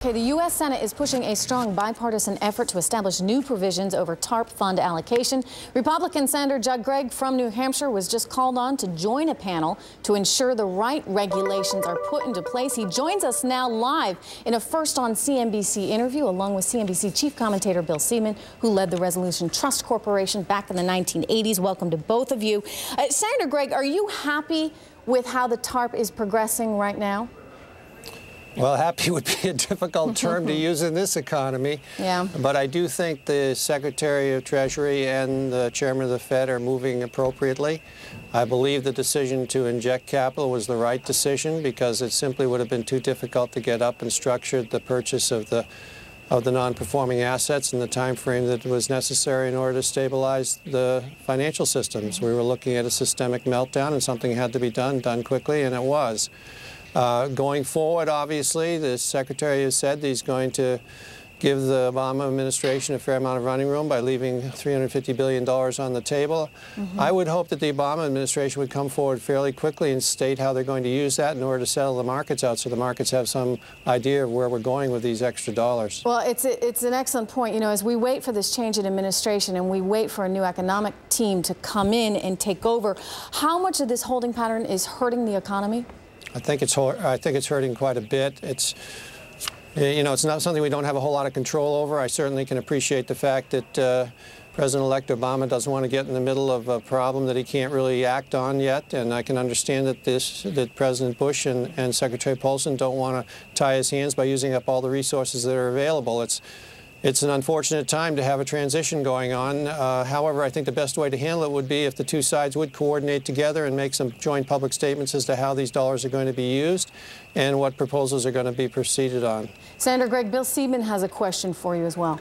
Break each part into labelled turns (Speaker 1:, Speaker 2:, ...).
Speaker 1: Okay, the U.S. Senate is pushing a strong bipartisan effort to establish new provisions over TARP fund allocation. Republican Senator Judd Gregg from New Hampshire was just called on to join a panel to ensure the right regulations are put into place. He joins us now live in a first on CNBC interview, along with CNBC chief commentator Bill Seaman, who led the Resolution Trust Corporation back in the 1980s. Welcome to both of you. Senator Gregg, are you happy with how the TARP is progressing right now?
Speaker 2: Well, happy would be a difficult term to use in this economy.
Speaker 1: Yeah.
Speaker 2: But I do think the Secretary of Treasury and the Chairman of the Fed are moving appropriately. I believe the decision to inject capital was the right decision because it simply would have been too difficult to get up and structure the purchase of the non-performing assets in the time frame that was necessary in order to stabilize the financial systems. We were looking at a systemic meltdown, and something had to be done quickly, and it was. Going forward, obviously, the Secretary has said that he's going to give the Obama administration a fair amount of running room by leaving $350 billion on the table. I would hope that the Obama administration would come forward fairly quickly and state how they're going to use that in order to settle the markets out so the markets have some idea of where we're going with these extra dollars.
Speaker 1: Well, it's an excellent point. You know, as we wait for this change in administration and we wait for a new economic team to come in and take over, how much of this holding pattern is hurting the economy?
Speaker 2: I think it's hurting quite a bit. It's not something we don't have a whole lot of control over. I certainly can appreciate the fact that President-elect Obama doesn't want to get in the middle of a problem that he can't really act on yet, and I can understand that President Bush and Secretary Paulson don't want to tie his hands by using up all the resources that are available. It's an unfortunate time to have a transition going on. However, I think the best way to handle it would be if the two sides would coordinate together and make some joint public statements as to how these dollars are going to be used and what proposals are going to be proceeded on.
Speaker 1: Senator Gregg, Bill Seaman has a question for you as well.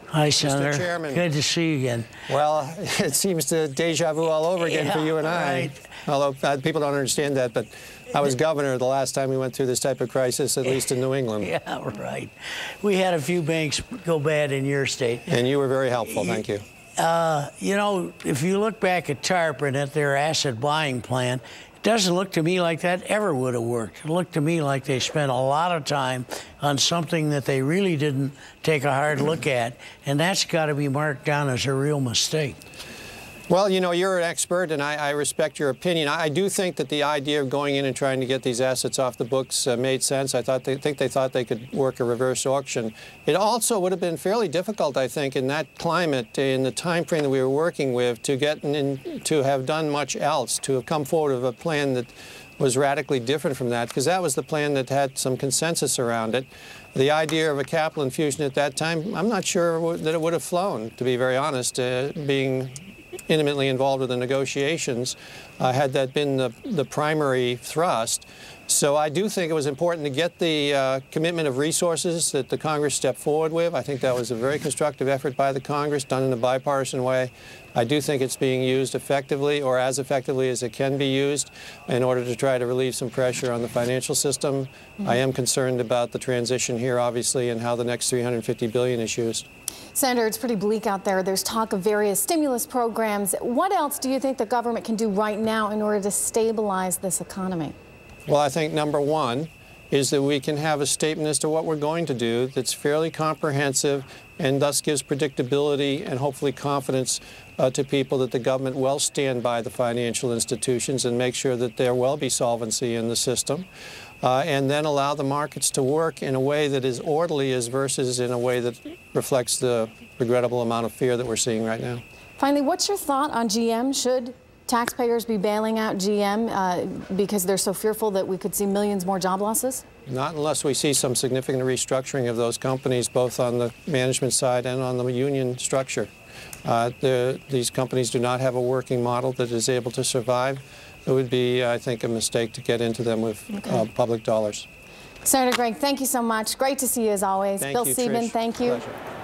Speaker 3: Hi, Senator.
Speaker 2: Mr. Chairman.
Speaker 3: Good to see you again.
Speaker 2: Well, it seems to deja vu all over again for you and I.
Speaker 3: Right.
Speaker 2: Although people don't understand that, but I was governor the last time we went through this type of crisis, at least in New England.
Speaker 3: Yeah, right. We had a few banks go bad in your state.
Speaker 2: And you were very helpful. Thank you.
Speaker 3: You know, if you look back at TARP and at their asset buying plan, it doesn't look to me like that ever would have worked. It looked to me like they spent a lot of time on something that they really didn't take a hard look at, and that's got to be marked down as a real mistake.
Speaker 2: Well, you know, you're an expert, and I respect your opinion. I do think that the idea of going in and trying to get these assets off the books made sense. I think they thought they could work a reverse auction. It also would have been fairly difficult, I think, in that climate, in the time frame that we were working with, to have done much else, to have come forward with a plan that was radically different from that, because that was the plan that had some consensus around it. The idea of a capital infusion at that time, I'm not sure that it would have flown, to be very honest, being intimately involved with the negotiations, had that been the primary thrust. So I do think it was important to get the commitment of resources that the Congress stepped forward with. I think that was a very constructive effort by the Congress, done in a bipartisan way. I do think it's being used effectively, or as effectively as it can be used, in order to try to relieve some pressure on the financial system. I am concerned about the transition here, obviously, and how the next $350 billion is used.
Speaker 1: Senator, it's pretty bleak out there. There's talk of various stimulus programs. What else do you think the government can do right now in order to stabilize this economy?
Speaker 2: Well, I think number one is that we can have a statement as to what we're going to do that's fairly comprehensive and thus gives predictability and hopefully confidence to people that the government will stand by the financial institutions and make sure that there will be solvency in the system. And then allow the markets to work in a way that is orderly versus in a way that reflects the regrettable amount of fear that we're seeing right now.
Speaker 1: Finally, what's your thought on GM? Should taxpayers be bailing out GM because they're so fearful that we could see millions more job losses?
Speaker 2: Not unless we see some significant restructuring of those companies, both on the management side and on the union structure. These companies do not have a working model that is able to survive. It would be, I think, a mistake to get into them with public dollars.
Speaker 1: Senator Gregg, thank you so much. Great to see you as always.
Speaker 2: Thank
Speaker 1: Bill
Speaker 2: you,
Speaker 1: Seaman,
Speaker 2: Trish.
Speaker 1: thank you.
Speaker 2: Pleasure.